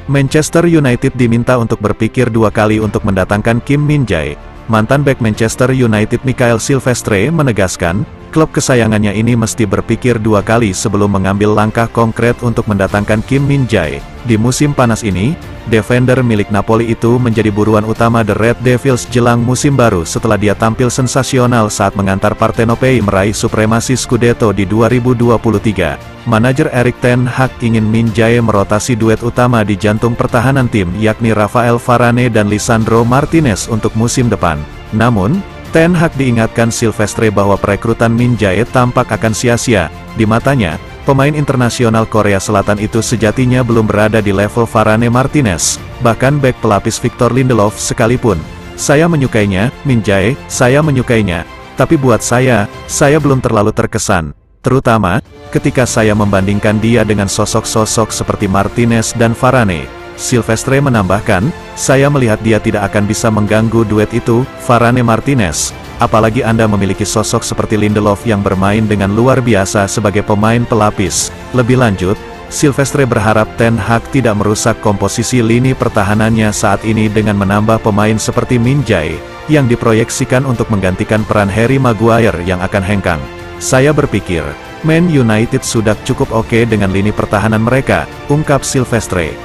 Manchester United diminta untuk berpikir dua kali untuk mendatangkan Kim Min-jae. Mantan bek Manchester United Mikael Silvestre menegaskan, klub kesayangannya ini mesti berpikir dua kali sebelum mengambil langkah konkret untuk mendatangkan Kim Min-jae. Di musim panas ini, defender milik Napoli itu menjadi buruan utama The Red Devils jelang musim baru setelah dia tampil sensasional saat mengantar Partenopei meraih supremasi Scudetto di 2023. Manajer Erik ten Hag ingin Min-jae merotasi duet utama di jantung pertahanan tim yakni Rafael Varane dan Lisandro Martinez untuk musim depan. Namun, Ten Hag diingatkan Silvestre bahwa perekrutan Min-jae tampak akan sia-sia. Di matanya, pemain internasional Korea Selatan itu sejatinya belum berada di level Varane Martinez, bahkan bek pelapis Victor Lindelof sekalipun. Saya menyukainya, Min-jae, saya menyukainya, tapi buat saya belum terlalu terkesan. Terutama, ketika saya membandingkan dia dengan sosok-sosok seperti Martinez dan Varane. Silvestre menambahkan, saya melihat dia tidak akan bisa mengganggu duet itu, Varane-Martinez. Apalagi Anda memiliki sosok seperti Lindelof yang bermain dengan luar biasa sebagai pemain pelapis. Lebih lanjut, Silvestre berharap Ten Hag tidak merusak komposisi lini pertahanannya saat ini dengan menambah pemain seperti Min-jae, yang diproyeksikan untuk menggantikan peran Harry Maguire yang akan hengkang. Saya berpikir, Man United sudah cukup oke dengan lini pertahanan mereka, ungkap Silvestre.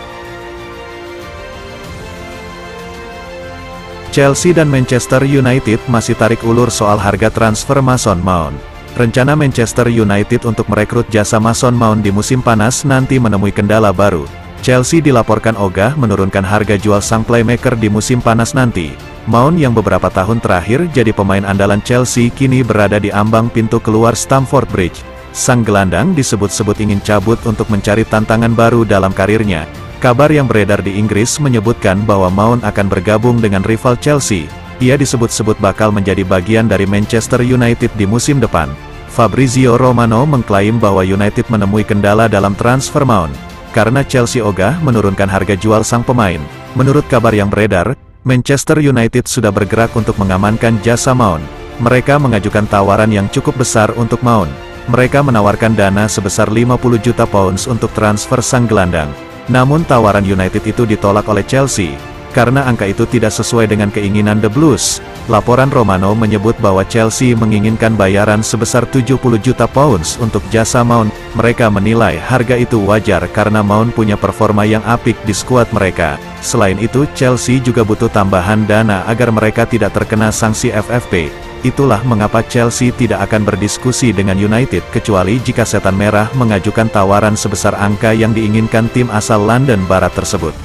Chelsea dan Manchester United masih tarik ulur soal harga transfer Mason Mount. Rencana Manchester United untuk merekrut jasa Mason Mount di musim panas nanti menemui kendala baru. Chelsea dilaporkan ogah menurunkan harga jual sang playmaker di musim panas nanti. Mount yang beberapa tahun terakhir jadi pemain andalan Chelsea kini berada di ambang pintu keluar Stamford Bridge. Sang gelandang disebut-sebut ingin cabut untuk mencari tantangan baru dalam karirnya. Kabar yang beredar di Inggris menyebutkan bahwa Mount akan bergabung dengan rival Chelsea. Ia disebut-sebut bakal menjadi bagian dari Manchester United di musim depan. Fabrizio Romano mengklaim bahwa United menemui kendala dalam transfer Mount, karena Chelsea ogah menurunkan harga jual sang pemain. Menurut kabar yang beredar, Manchester United sudah bergerak untuk mengamankan jasa Mount. Mereka mengajukan tawaran yang cukup besar untuk Mount. Mereka menawarkan dana sebesar 50 juta pounds untuk transfer sang gelandang. Namun tawaran United itu ditolak oleh Chelsea, karena angka itu tidak sesuai dengan keinginan The Blues. Laporan Romano menyebut bahwa Chelsea menginginkan bayaran sebesar 70 juta pounds untuk jasa Mount. Mereka menilai harga itu wajar karena Mount punya performa yang apik di skuad mereka. Selain itu, Chelsea juga butuh tambahan dana agar mereka tidak terkena sanksi FFP. Itulah mengapa Chelsea tidak akan berdiskusi dengan United kecuali jika Setan Merah mengajukan tawaran sebesar angka yang diinginkan tim asal London Barat tersebut.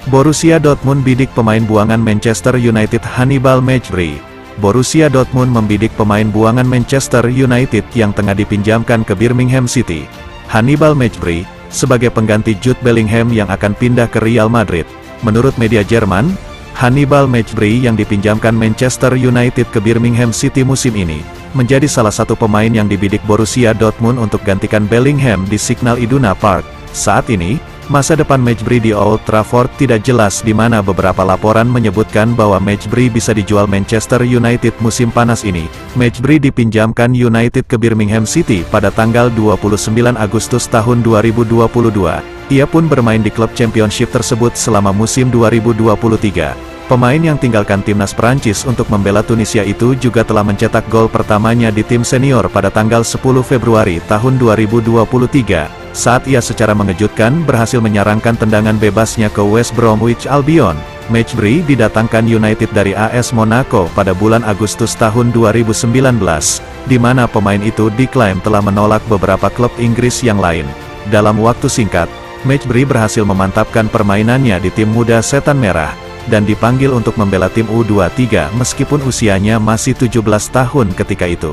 Borussia Dortmund bidik pemain buangan Manchester United Hannibal Mejbri. Borussia Dortmund membidik pemain buangan Manchester United yang tengah dipinjamkan ke Birmingham City, Hannibal Mejbri, sebagai pengganti Jude Bellingham yang akan pindah ke Real Madrid. Menurut media Jerman, Hannibal Mejbri yang dipinjamkan Manchester United ke Birmingham City musim ini, menjadi salah satu pemain yang dibidik Borussia Dortmund untuk gantikan Bellingham di Signal Iduna Park. Saat ini, masa depan Mejbri di Old Trafford tidak jelas di mana beberapa laporan menyebutkan bahwa Mejbri bisa dijual Manchester United musim panas ini. Mejbri dipinjamkan United ke Birmingham City pada tanggal 29 Agustus tahun 2022. Ia pun bermain di klub Championship tersebut selama musim 2023. Pemain yang tinggalkan timnas Prancis untuk membela Tunisia itu juga telah mencetak gol pertamanya di tim senior pada tanggal 10 Februari tahun 2023, saat ia secara mengejutkan berhasil menyarangkan tendangan bebasnya ke West Bromwich Albion. Mejbri didatangkan United dari AS Monaco pada bulan Agustus tahun 2019, di mana pemain itu diklaim telah menolak beberapa klub Inggris yang lain. Dalam waktu singkat, Mejbri berhasil memantapkan permainannya di tim muda Setan Merah, dan dipanggil untuk membela tim U23 meskipun usianya masih 17 tahun ketika itu.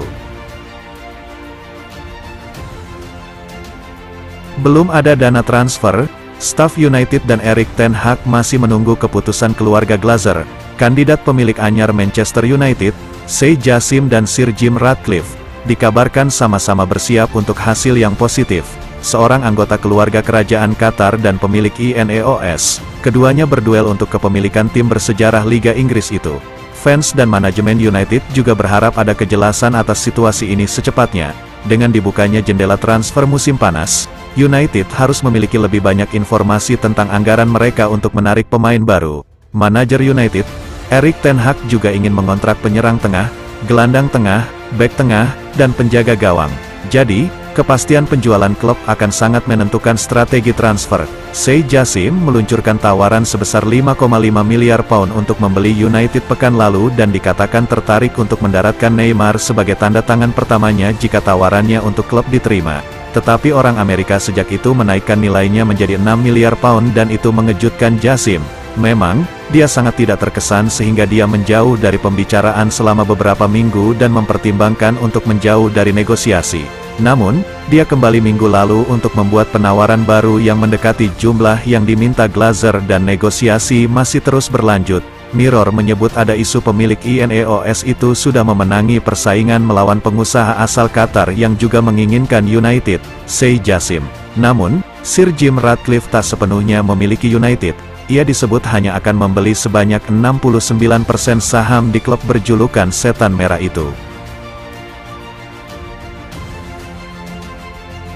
Belum ada dana transfer, staf United dan Erik ten Hag masih menunggu keputusan keluarga Glazer, kandidat pemilik anyar Manchester United, Sheikh Jassim dan Sir Jim Ratcliffe, dikabarkan sama-sama bersiap untuk hasil yang positif. Seorang anggota keluarga kerajaan Qatar dan pemilik INEOS, keduanya berduel untuk kepemilikan tim bersejarah Liga Inggris itu. Fans dan manajemen United juga berharap ada kejelasan atas situasi ini secepatnya. Dengan dibukanya jendela transfer musim panas, United harus memiliki lebih banyak informasi tentang anggaran mereka untuk menarik pemain baru. Manajer United, Erik ten Hag juga ingin mengontrak penyerang tengah, gelandang tengah, bek tengah, dan penjaga gawang. Jadi, kepastian penjualan klub akan sangat menentukan strategi transfer. Say Jassim meluncurkan tawaran sebesar 5,5 miliar pound untuk membeli United pekan lalu dan dikatakan tertarik untuk mendaratkan Neymar sebagai tanda tangan pertamanya jika tawarannya untuk klub diterima. Tetapi orang Amerika sejak itu menaikkan nilainya menjadi 6 miliar pound dan itu mengejutkan Jassim. Memang, dia sangat tidak terkesan sehingga dia menjauh dari pembicaraan selama beberapa minggu dan mempertimbangkan untuk menjauh dari negosiasi. Namun, dia kembali minggu lalu untuk membuat penawaran baru yang mendekati jumlah yang diminta Glazer dan negosiasi masih terus berlanjut. Mirror menyebut ada isu pemilik INEOS itu sudah memenangi persaingan melawan pengusaha asal Qatar yang juga menginginkan United, say Jassim. Namun, Sir Jim Ratcliffe tak sepenuhnya memiliki United. Ia disebut hanya akan membeli sebanyak 69% saham di klub berjulukan Setan Merah itu.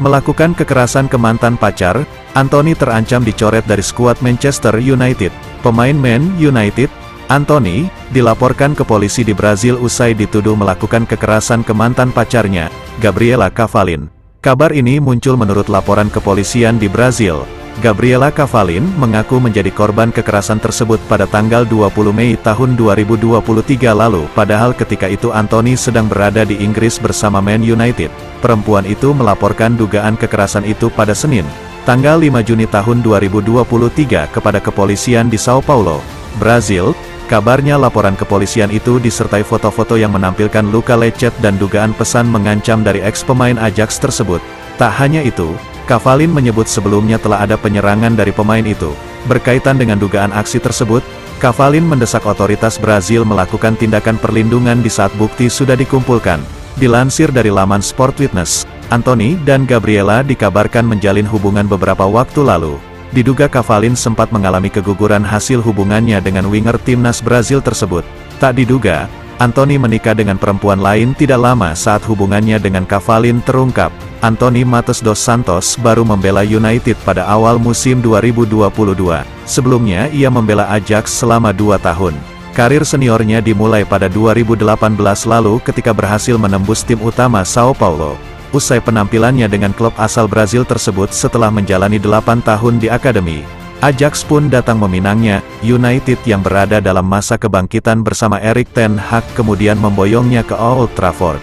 Melakukan kekerasan ke mantan pacar, Anthony terancam dicoret dari skuad Manchester United. Pemain Man United, Anthony, dilaporkan ke polisi di Brazil usai dituduh melakukan kekerasan ke mantan pacarnya, Gabriela Cavallin. Kabar ini muncul menurut laporan kepolisian di Brazil. Gabriela Cavallin mengaku menjadi korban kekerasan tersebut pada tanggal 20 Mei tahun 2023 lalu, padahal ketika itu Anthony sedang berada di Inggris bersama Man United. Perempuan itu melaporkan dugaan kekerasan itu pada Senin, tanggal 5 Juni tahun 2023 kepada kepolisian di Sao Paulo, Brazil. Kabarnya laporan kepolisian itu disertai foto-foto yang menampilkan luka lecet dan dugaan pesan mengancam dari eks-pemain Ajax tersebut. Tak hanya itu, Cavallin menyebut sebelumnya telah ada penyerangan dari pemain itu. Berkaitan dengan dugaan aksi tersebut, Cavallin mendesak otoritas Brazil melakukan tindakan perlindungan di saat bukti sudah dikumpulkan. Dilansir dari laman Sport Witness, Anthony dan Gabriela dikabarkan menjalin hubungan beberapa waktu lalu. Diduga Cavallin sempat mengalami keguguran hasil hubungannya dengan winger timnas Brazil tersebut. Tak diduga, Anthony menikah dengan perempuan lain tidak lama saat hubungannya dengan Cavallin terungkap. Anthony Matheus dos Santos baru membela United pada awal musim 2022. Sebelumnya ia membela Ajax selama 2 tahun. Karir seniornya dimulai pada 2018 lalu ketika berhasil menembus tim utama Sao Paulo. Usai penampilannya dengan klub asal Brazil tersebut setelah menjalani 8 tahun di akademi, Ajax pun datang meminangnya. United yang berada dalam masa kebangkitan bersama Erik ten Hag kemudian memboyongnya ke Old Trafford.